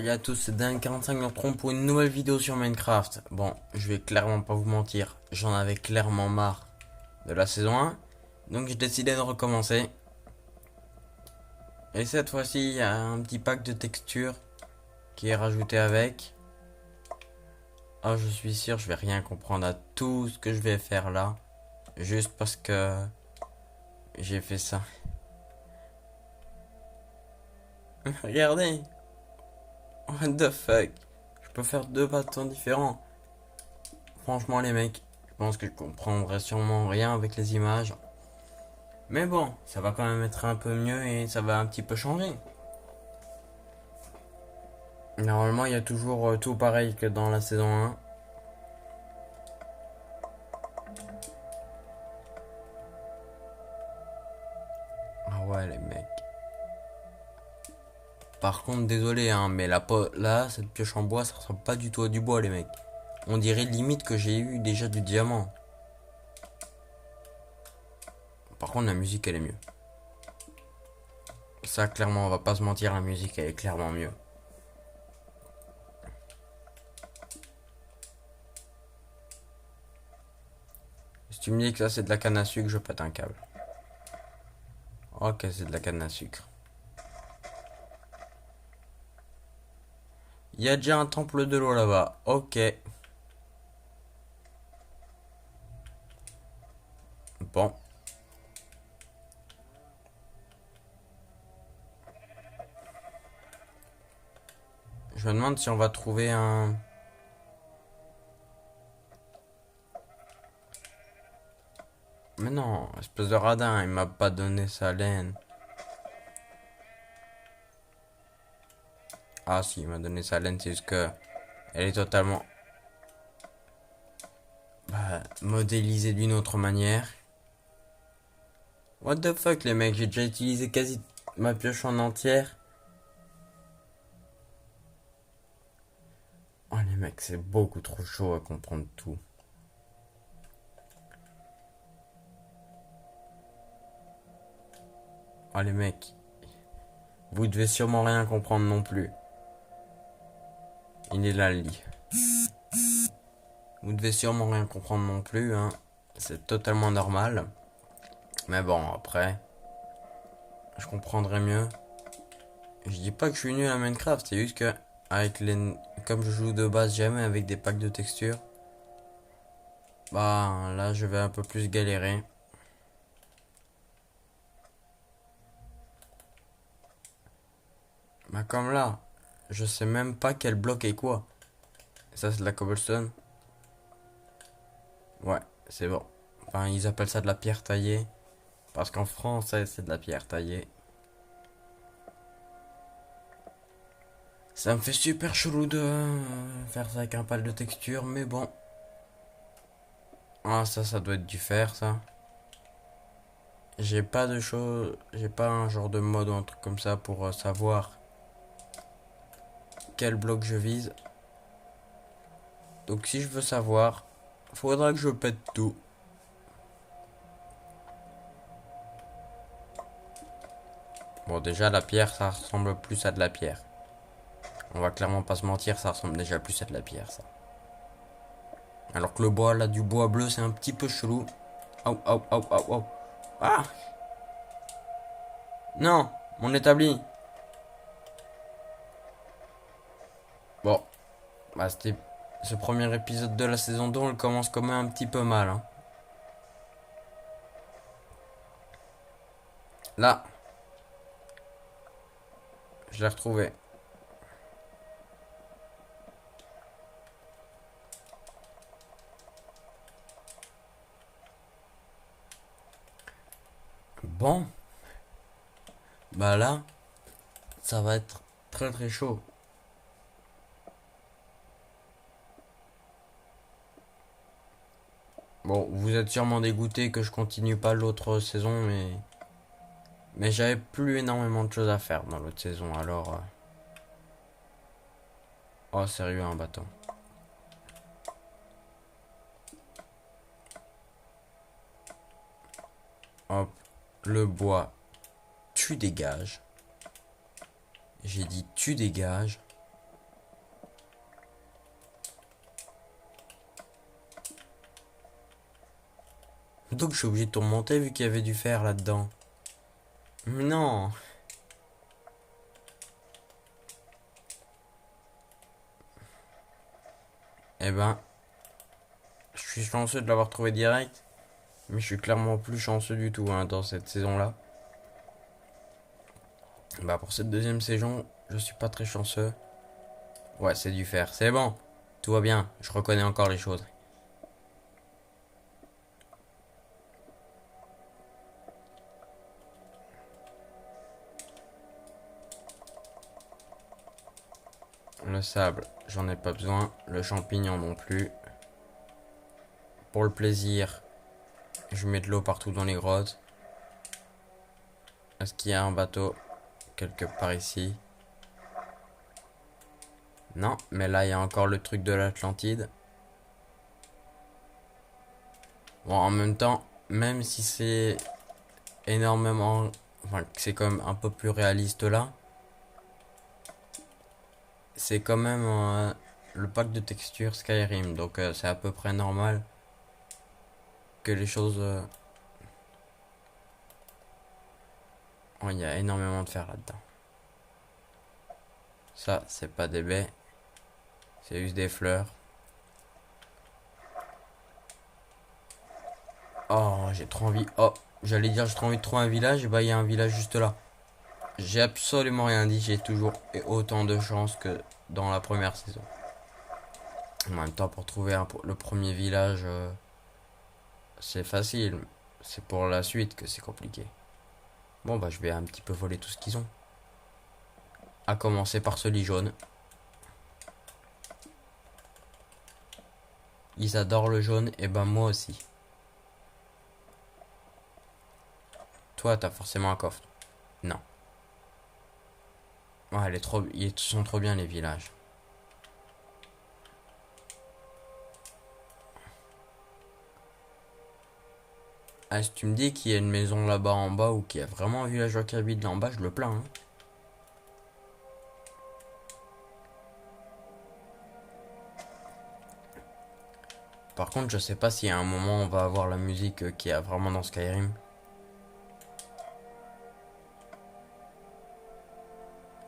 Salut à tous, c'est Dan45 Neutron pour une nouvelle vidéo sur Minecraft. Bon, je vais clairement pas vous mentir, j'en avais clairement marre de la saison 1, donc j'ai décidé de recommencer. Et cette fois-ci, il y a un petit pack de textures qui est rajouté avec. Oh, je suis sûr, je vais rien comprendre à tout ce que je vais faire là, juste parce que j'ai fait ça. Regardez, what the fuck, je peux faire deux bâtons différents. Franchement les mecs, je pense que je comprendrai sûrement rien avec les images. Mais bon, ça va quand même être un peu mieux et ça va un petit peu changer. Normalement, il y a toujours tout pareil que dans la saison 1. Ah ouais les mecs. Par contre, désolé hein, mais là, cette pioche en bois, ça ressemble pas du tout à du bois les mecs. On dirait limite que j'ai eu déjà du diamant. Par contre, la musique elle est mieux. Ça, clairement, on va pas se mentir, la musique elle est clairement mieux. Si tu me dis que ça c'est de la canne à sucre, je pète un câble. Ok, c'est de la canne à sucre. Il y a déjà un temple de l'eau là-bas. Ok. Bon. Je me demande si on va trouver un... Mais non, espèce de radin, il m'a pas donné sa laine. Ah si, il m'a donné sa laine, c'est juste que elle est totalement modélisée d'une autre manière. What the fuck les mecs, j'ai déjà utilisé quasi ma pioche en entière. Oh les mecs, c'est beaucoup trop chaud à comprendre tout. Oh les mecs, vous devez sûrement rien comprendre non plus. Il est là le lit. Vous devez sûrement rien comprendre non plus, hein. C'est totalement normal. Mais bon, après, je comprendrai mieux. Je dis pas que je suis nul à Minecraft, c'est juste que avec les comme je joue de base jamais avec des packs de textures, bah là je vais un peu plus galérer. Bah comme là, je sais même pas quel bloc est quoi. Ça c'est de la cobblestone. Ouais, c'est bon. Enfin, ils appellent ça de la pierre taillée parce qu'en français c'est de la pierre taillée. Ça me fait super chelou de faire ça avec un pack de texture, mais bon. Ah ça doit être du fer ça. J'ai pas de choses, j'ai pas un genre de mode ou un truc comme ça pour savoir quel bloc je vise. Donc si je veux savoir, faudra que je pète tout. Bon déjà la pierre ça ressemble plus à de la pierre. On va clairement pas se mentir, ça ressemble déjà plus à de la pierre ça. Alors que le bois là du bois bleu c'est un petit peu chelou. Oh oh oh oh oh. Ah non, mon établi. Bon, bah c'était ce premier épisode de la saison 2, on le commence quand même un petit peu mal hein. Là, je l'ai retrouvé. Bon, bah là, ça va être très très chaud. Bon, vous êtes sûrement dégoûté que je continue pas l'autre saison, mais j'avais plus énormément de choses à faire dans l'autre saison, alors... Oh, sérieux, un bâton. Hop, le bois, tu dégages. J'ai dit tu dégages. Surtout que je suis obligé de tout remonter vu qu'il y avait du fer là-dedans. Mais non. Eh ben, je suis chanceux de l'avoir trouvé direct. Mais je suis clairement plus chanceux du tout dans cette saison-là. Bah pour cette deuxième saison, je suis pas très chanceux. Ouais, c'est du fer. C'est bon. Tout va bien. Je reconnais encore les choses. Le sable, j'en ai pas besoin. Le champignon non plus. Pour le plaisir, je mets de l'eau partout dans les grottes. Est-ce qu'il y a un bateau quelque part ici? Non, mais là il y a encore le truc de l'Atlantide. Bon, en même temps, même si c'est énormément... Enfin, c'est quand même un peu plus réaliste là. C'est quand même le pack de textures Skyrim. Donc c'est à peu près normal que les choses... Oh, il y a énormément de fer là-dedans. Ça, c'est pas des baies. C'est juste des fleurs. Oh, j'ai trop envie. Oh, j'allais dire j'ai trop envie de trouver un village. Et bah, il y a un village juste là. J'ai absolument rien dit. J'ai toujours autant de chance que dans la première saison. En même temps, pour trouver le premier village, c'est facile. C'est pour la suite que c'est compliqué. Bon, bah, je vais un petit peu voler tout ce qu'ils ont. À commencer par ce lit jaune. Ils adorent le jaune, et ben moi aussi. Toi, t'as forcément un coffre. Non. Ouais, ils sont trop bien les villages. Ah, si tu me dis qu'il y a une maison là-bas en bas ou qu'il y a vraiment un villageois qui habite là en bas, je le plains. Hein. Par contre, je sais pas si à un moment on va avoir la musique qu'il y a vraiment dans Skyrim.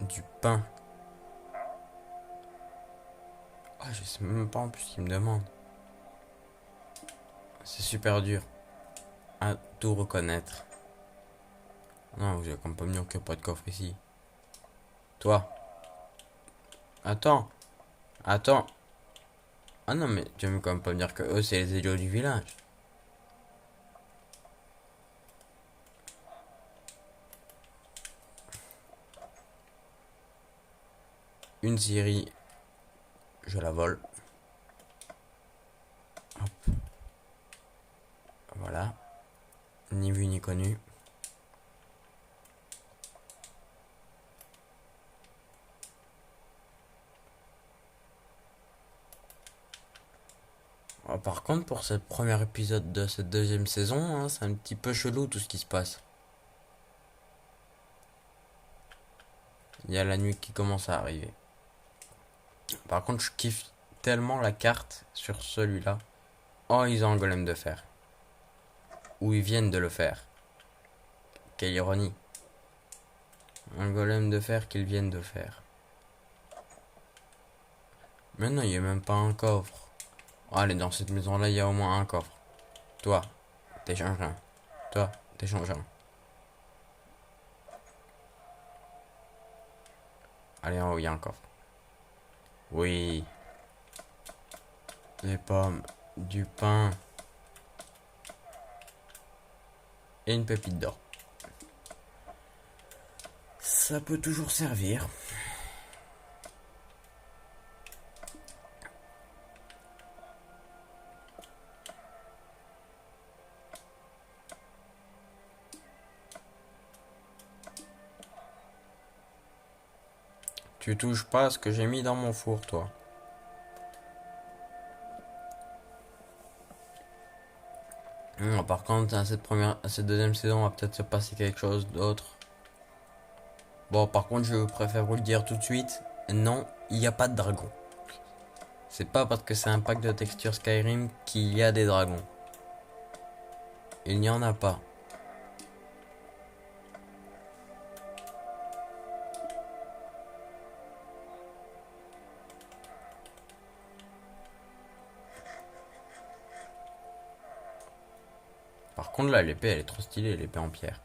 Du pain. Ah, je sais même pas en plus ce qu'il me demande. C'est super dur à tout reconnaître. Non, vous allez comme pas me dire qu'il n'y a pas de coffre ici. Toi. Attends. Attends. Ah non, mais tu veux quand même pas me dire que eux, c'est les idiots du village. Une Syrie, je la vole. Hop. Voilà. Ni vu ni connu. Ah, par contre, pour ce premier épisode de cette deuxième saison, hein, c'est un petit peu chelou tout ce qui se passe. Il y a la nuit qui commence à arriver. Par contre, je kiffe tellement la carte sur celui-là. Oh, ils ont un golem de fer. Ou ils viennent de le faire. Quelle ironie. Un golem de fer qu'ils viennent de faire. Mais non, il n'y a même pas un coffre. Oh, allez, dans cette maison-là, il y a au moins un coffre. Toi, t'es changeant. Toi, t'es changeant. Allez, en haut, il y a un coffre. Oui. Des pommes, du pain. Et une pépite d'or. Ça peut toujours servir. Tu touches pas à ce que j'ai mis dans mon four, toi. Par contre, à cette deuxième saison, va peut-être se passer quelque chose d'autre. Bon, par contre, je préfère vous le dire tout de suite. Non, il n'y a pas de dragon. C'est pas parce que c'est un pack de texture Skyrim qu'il y a des dragons. Il n'y en a pas. Par contre là l'épée elle est trop stylée, l'épée en pierre.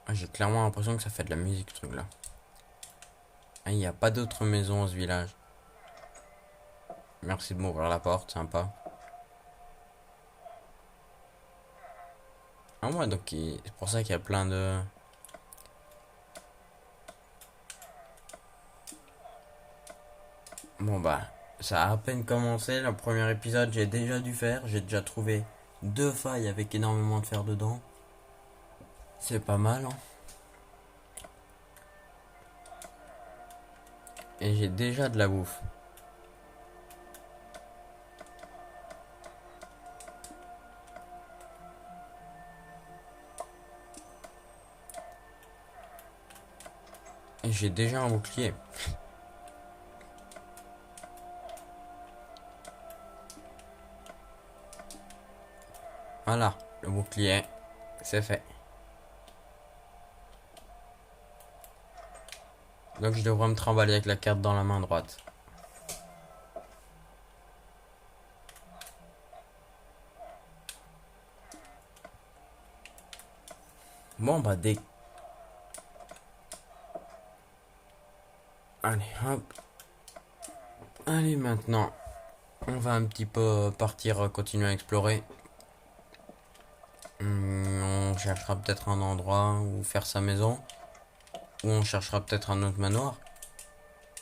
Ah, j'ai clairement l'impression que ça fait de la musique ce truc là. Ah, il n'y a pas d'autres maisons dans ce village. Merci de m'ouvrir la porte, sympa. Ah ouais, donc c'est pour ça qu'il y a plein de... Bon bah, ça a à peine commencé, le premier épisode j'ai déjà dû faire. J'ai déjà trouvé 2 failles avec énormément de fer dedans. C'est pas mal, hein. Et j'ai déjà de la bouffe. Et j'ai déjà un bouclier. Voilà, le bouclier, c'est fait. Donc je devrais me trimballer avec la carte dans la main droite. Bon bah dès... Allez hop. Allez maintenant, on va un petit peu partir continuer à explorer. On cherchera peut-être un endroit où faire sa maison. Ou on cherchera peut-être un autre manoir.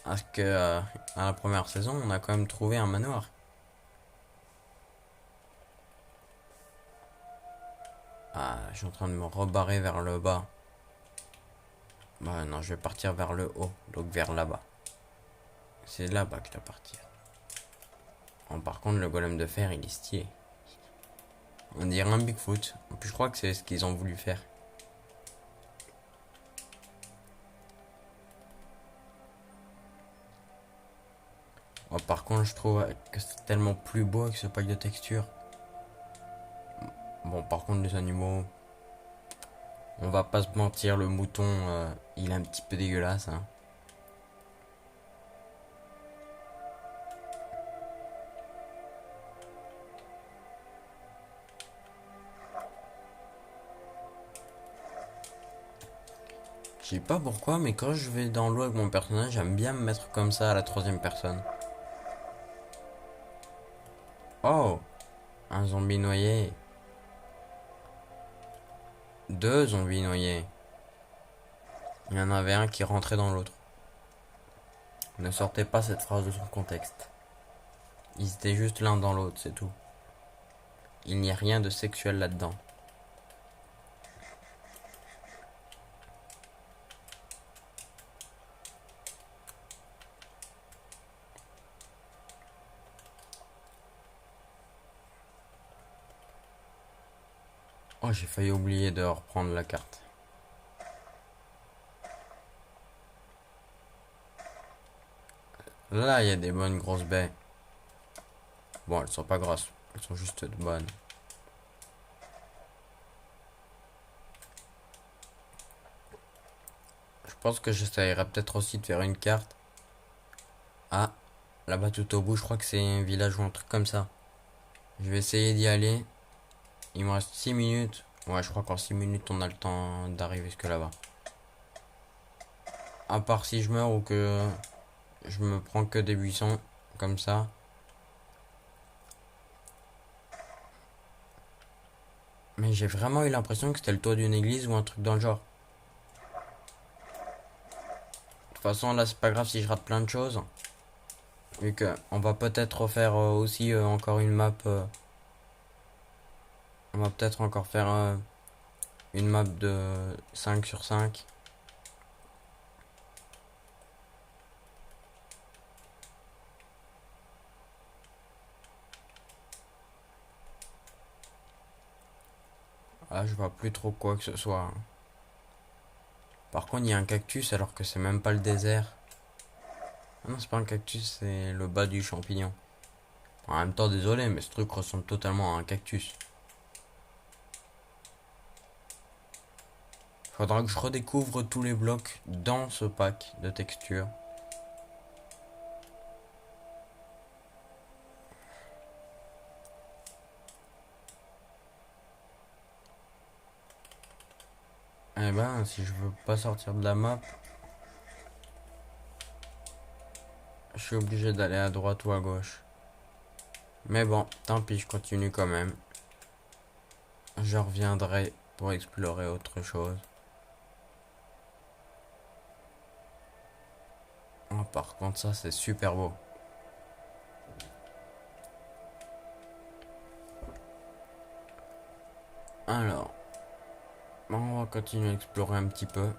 Parce que à la première saison, on a quand même trouvé un manoir. Ah, je suis en train de me rebarrer vers le bas. Bah non, je vais partir vers le haut, donc vers là-bas. C'est là-bas que je dois partir. Bon, par contre, le golem de fer, il est stylé. On dirait un Bigfoot. En plus, je crois que c'est ce qu'ils ont voulu faire. Oh, par contre, je trouve que c'est tellement plus beau avec ce pack de texture. Bon, par contre, les animaux, on va pas se mentir, le mouton, il est un petit peu dégueulasse, hein. Je sais pas pourquoi, mais quand je vais dans l'eau avec mon personnage, j'aime bien me mettre comme ça à la troisième personne. Oh, un zombie noyé. 2 zombies noyés. Il y en avait un qui rentrait dans l'autre. Ne sortez pas cette phrase de son contexte. Ils étaient juste l'un dans l'autre, c'est tout. Il n'y a rien de sexuel là-dedans. Oh, j'ai failli oublier de reprendre la carte. Là, il y a des bonnes grosses baies. Bon, elles sont pas grosses. Elles sont juste bonnes. Je pense que j'essayerai peut-être aussi de faire une carte. Ah, là-bas tout au bout, je crois que c'est un village ou un truc comme ça. Je vais essayer d'y aller. Il me reste 6 minutes. Ouais, je crois qu'en 6 minutes, on a le temps d'arriver jusque là-bas. À part si je meurs ou que je me prends que des buissons comme ça. Mais j'ai vraiment eu l'impression que c'était le toit d'une église ou un truc dans le genre. De toute façon, là, c'est pas grave si je rate plein de choses. Vu que on va peut-être refaire aussi encore une map. On va peut-être encore faire une map de 5 sur 5. Ah, je vois plus trop quoi que ce soit. Par contre, il y a un cactus alors que c'est même pas le désert. Ah non, c'est pas un cactus, c'est le bas du champignon. En même temps, désolé, mais ce truc ressemble totalement à un cactus. Faudra que je redécouvre tous les blocs dans ce pack de textures. Eh ben, si je veux pas sortir de la map, je suis obligé d'aller à droite ou à gauche. Mais bon, tant pis, je continue quand même. Je reviendrai pour explorer autre chose. Oh, par contre, ça, c'est super beau. Alors, on va continuer à explorer un petit peu.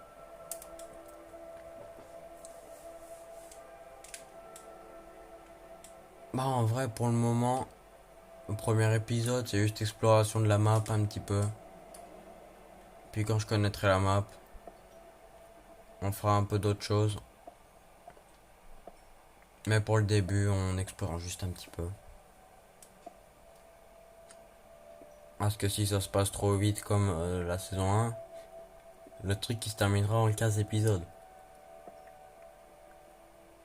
Bah, en vrai, pour le moment, le premier épisode, c'est juste exploration de la map un petit peu. Puis quand je connaîtrai la map, on fera un peu d'autres choses. Mais pour le début, on explore juste un petit peu. Parce que si ça se passe trop vite comme la saison 1, le truc qui se terminera en 15 épisodes.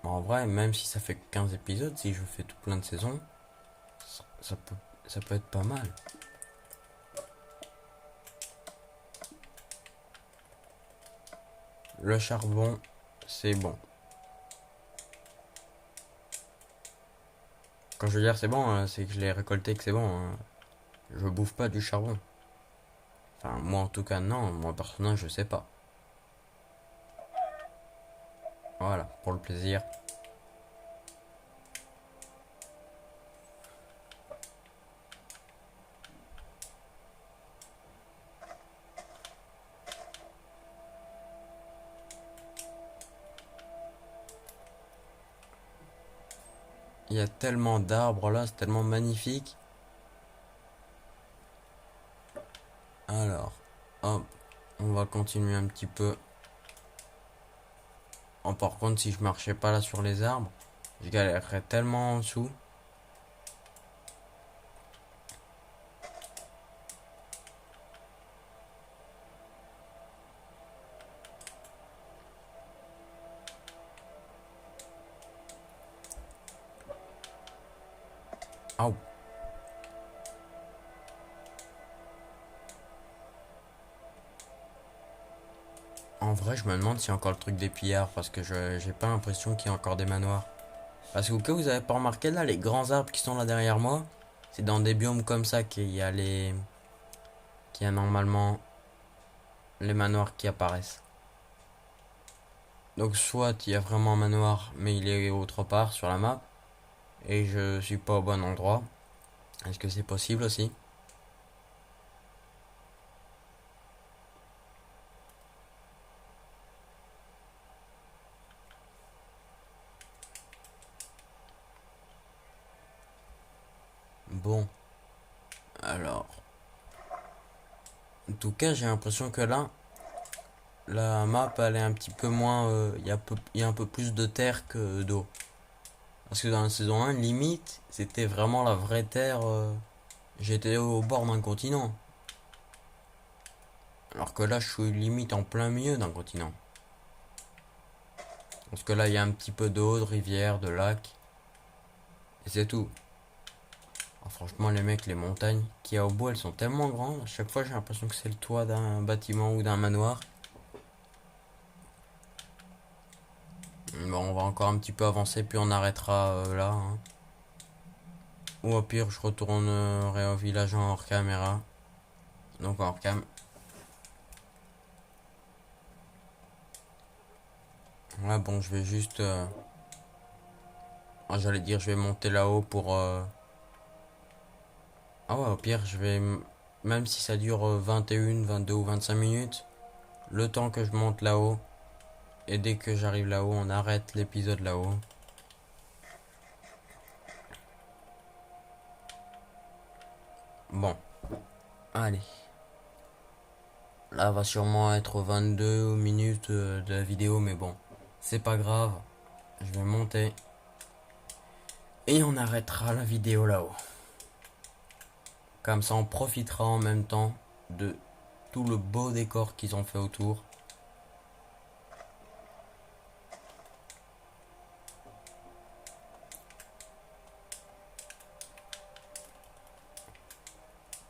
Bon, en vrai, même si ça fait 15 épisodes, si je fais tout plein de saisons, ça peut, ça peut être pas mal. Le charbon, c'est bon. Quand je veux dire c'est bon, c'est que je l'ai récolté, que c'est bon. Je bouffe pas du charbon. Enfin, moi en tout cas, non. Moi personnellement, je sais pas. Voilà, pour le plaisir. Il y a tellement d'arbres là, c'est tellement magnifique. Alors, hop, on va continuer un petit peu. Oh, par contre, si je marchais pas là sur les arbres, je galérerais tellement en dessous. Au. En vrai, je me demande s'il y a encore le truc des pillards parce que j'ai pas l'impression qu'il y a encore des manoirs. Parce que au cas où vous avez pas remarqué là, les grands arbres qui sont là derrière moi, c'est dans des biomes comme ça qu'il y a normalement les manoirs qui apparaissent. Donc soit il y a vraiment un manoir mais il est autre part sur la map et je suis pas au bon endroit. Est-ce que c'est possible aussi? Bon, alors. En tout cas, j'ai l'impression que là, la map elle est un petit peu moins. Il y a un peu plus de terre que d'eau. Parce que dans la saison 1, limite, c'était vraiment la vraie terre. J'étais au bord d'un continent. Alors que là, je suis limite en plein milieu d'un continent. Parce que là, il y a un petit peu d'eau, de rivière, de lac. Et c'est tout. Alors franchement, les mecs, les montagnes qu'il y a au bout, elles sont tellement grandes. À chaque fois, j'ai l'impression que c'est le toit d'un bâtiment ou d'un manoir. Bon, on va encore un petit peu avancer, puis on arrêtera là, hein. Ou au pire, je retournerai au village en hors caméra. Donc en hors cam. Ouais, bon, je vais juste. J'allais dire, je vais monter là-haut pour. Ah ouais, au pire, je vais. Même si ça dure 21, 22 ou 25 minutes, le temps que je monte là-haut, et dès que j'arrive là-haut, on arrête l'épisode là-haut. Bon, allez. Là va sûrement être 22 minutes de la vidéo, mais bon, c'est pas grave. Je vais monter. Et on arrêtera la vidéo là-haut. Comme ça on profitera en même temps de tout le beau décor qu'ils ont fait autour.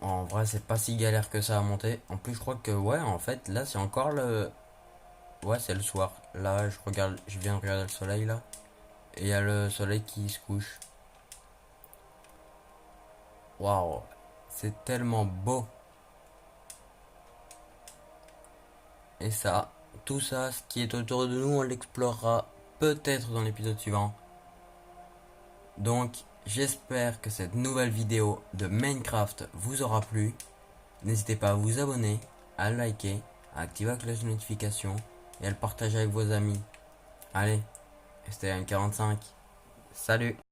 En vrai c'est pas si galère que ça à monter. En plus je crois que ouais en fait là c'est encore le... Ouais c'est le soir. Là je regarde, je viens de regarder le soleil là. Et il y a le soleil qui se couche. Waouh, c'est tellement beau. Et ça, tout ça, ce qui est autour de nous, on l'explorera peut-être dans l'épisode suivant. Donc, j'espère que cette nouvelle vidéo de Minecraft vous aura plu. N'hésitez pas à vous abonner, à liker, à activer la cloche de notification et à le partager avec vos amis. Allez, c'était M45. Salut!